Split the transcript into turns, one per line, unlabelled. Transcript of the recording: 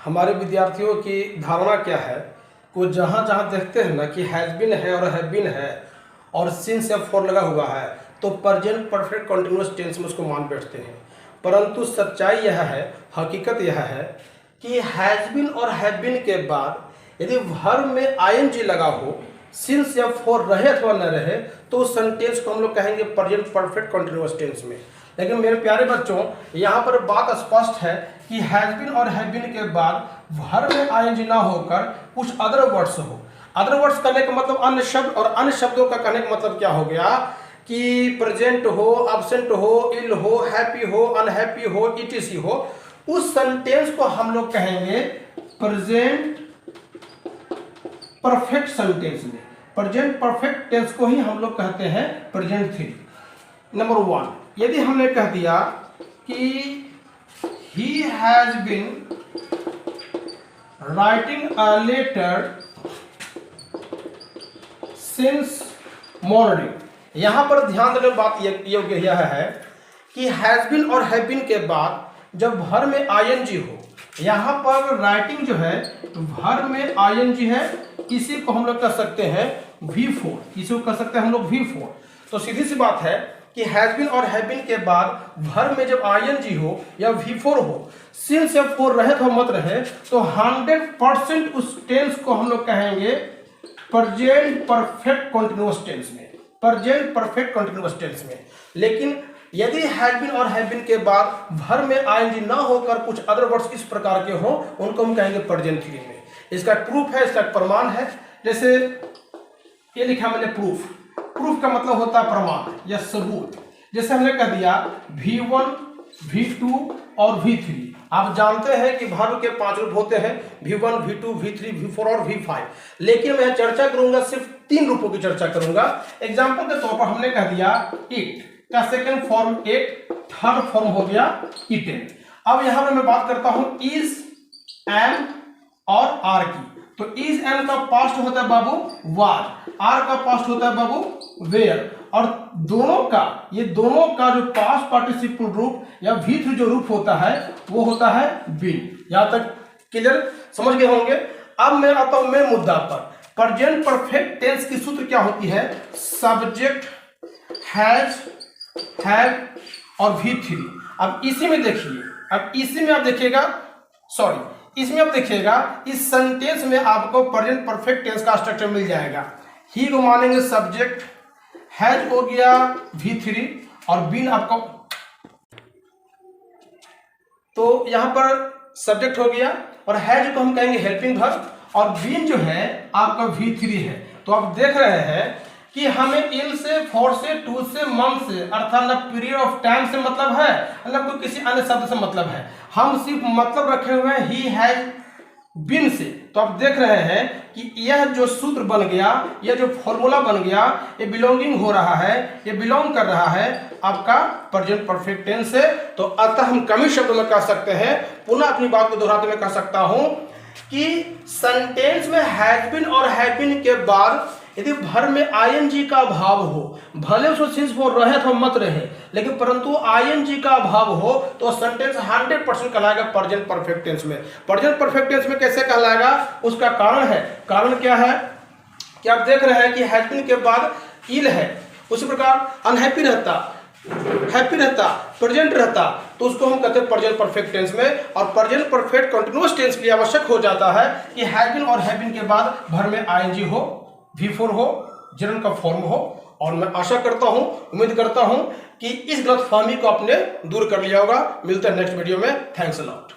हमारे विद्यार्थियों की धारणा क्या है, वो जहाँ जहाँ देखते हैं ना कि हैज़ बीन है और हैव बीन है और सिंस या फॉर लगा हुआ है तो प्रेजेंट परफेक्ट कंटिन्यूअस टेंस में उसको मान बैठते हैं। परंतु सच्चाई यह है, हकीकत यह है कि हैज़ बीन और हैव बीन के बाद यदि वर्ब में आईएनजी लगा हो, सिंस या फॉर रहे अथवा न रहे, तो उस सेंटेंस को हम लोग कहेंगे प्रेजेंट परफेक्ट कंटिन्यूअस टेंस में। लेकिन मेरे प्यारे बच्चों, यहाँ पर बात स्पष्ट है कि हैज बीन और हैव बीन के बाद वर्ब में आईएनजी ना होकर कुछ अदर वर्ड्स हो। अदर वर्ड्स कहने का मतलब अन्य शब्द, और अन्य शब्दों का कहने का मतलब क्या हो गया कि प्रेजेंट हो, एब्सेंट हो, इल हो, हैप्पी हो, अनहैप्पी हो, ईटीसी हो। उस सेंटेंस को हम लोग कहेंगे प्रेजेंट परफेक्ट सेंटेंस में। प्रेजेंट परफेक्ट टेंस को ही हम लोग कहते हैं प्रेजेंट थ्री। नंबर वन, यदि हमने कह दिया कि he has been writing a letter since morning। यहां पर ध्यान देने बात योग्य यह है कि has been और have been के बाद जब वर्ब में ing हो, यहां पर राइटिंग जो है वर्ब में ing है, इसी को हम लोग कह सकते हैं V4। इसी को कह सकते हैं हम लोग V4। तो सीधी सी बात है कि हैज बीन और हैव बीन के बाद वर्ब में जब आईएनजी हो या V4 हो, सिंस या फॉर रहे तो मत रहे, तो 100% उस टेंस को हम लोग कहेंगे प्रेजेंट परफेक्ट कंटीन्यूअस टेंस में। प्रेजेंट परफेक्ट कंटीन्यूअस टेंस में। लेकिन यदि हैज बीन और हैव बीन के बाद वर्ब में आईएनजी ना होकर कुछ अदर वर्ड्स इस प्रकार के हों, उनको हम कहेंगे प्रेजेंट थ्री में। इसका प्रूफ है, इसका प्रमाण है। जैसे ये लिखा मैंने प्रूफ। प्रूफ का मतलब होता है प्रमाण या सबूत। जैसे हमने कह दिया V1, V2 और V3। आप जानते हैं कि वर्ब के 5 रूप होते हैं, V1, V2, V3, V4 और V5। लेकिन मैं चर्चा करूंगा सिर्फ 3 रूपों की चर्चा करूंगा। एग्जाम्पल के तौर पर हमने कह दिया इट का second form it, third form हो गया इटेन। अब यहां पर मैं बात करता हूं इज, एम और आर की। तो इज एम का पास्ट होता है बाबू वाज, आर का पास्ट होता है बाबू वेयर, और दोनों का जो पास्ट पार्टिसिपल रूप या V3 जो रूप होता है वो होता है बीन। यहां तक क्लियर समझ गए होंगे। अब मैं आता हूं मेन मुद्दा पर। प्रेजेंट परफेक्ट टेंस की सूत्र क्या होती है? सब्जेक्ट, हैज, हैव और V3। अब इसी में देखिए, इसमें आप देखिएगा इस सेंटेंस में आपको प्रेजेंट परफेक्ट टेंस का स्ट्रक्चर मिल जाएगा। ही को मानेंगे सब्जेक्ट, हैज हो गया V3 और बीन आपका, तो यहां पर सब्जेक्ट हो गया और हैज को हम कहेंगे हेल्पिंग वर्ब, और बीन जो है आपका V3 है। तो आप देख रहे हैं कि हमें इल से, फॉर से, टू से, मंथ से, अर्थात न पीरियड ऑफ टाइम से मतलब है, न कोई किसी अन्य शब्द से मतलब है। हम सिर्फ मतलब रखे हुए हैं ही हैज बीन से। तो आप देख रहे हैं कि यह जो सूत्र बन गया, यह जो फॉर्मूला बन गया, ये बिलोंगिंग हो रहा है, ये बिलोंग कर रहा है आपका प्रेजेंट परफेक्ट टेंस से। तो अतः हम कम ही शब्दों में कह सकते हैं, पुनः अपनी बात को दोहराते हुए कह सकता हूं कि सेंटेंस में हैज बीन और हैव बीन के बाद यदि वर्ब में आईएनजी का अभाव हो, भले उसमें सिंस फॉर रहे अथवा मत रहे, लेकिन परंतु आईएनजी का अभाव हो, तो सेंटेंस 100% कहलाएगा प्रेजेंट परफेक्ट टेंस में। प्रेजेंट परफेक्ट टेंस में कैसे कहलाएगा, उसका कारण है। कारण क्या है कि आप देख रहे हैं कि हैज बीन के बाद इल है, उसी प्रकार अनहैप्पी रहता, हैप्पी रहता, प्रेजेंट रहता, तो उसको हम कहते हैं प्रेजेंट परफेक्ट टेंस में। और प्रेजेंट परफेक्ट कंटीन्यूअस टेंस के लिए आवश्यक हो जाता है कि हैज बीन और हैव बीन के बाद वर्ब में आईएनजी हो, V4 हो, जनरल का फॉर्म हो। और मैं आशा करता हूं, उम्मीद करता हूं कि इस गलतफहमी को आपने दूर कर लिया होगा। मिलते हैं नेक्स्ट वीडियो में। Thanks a lot.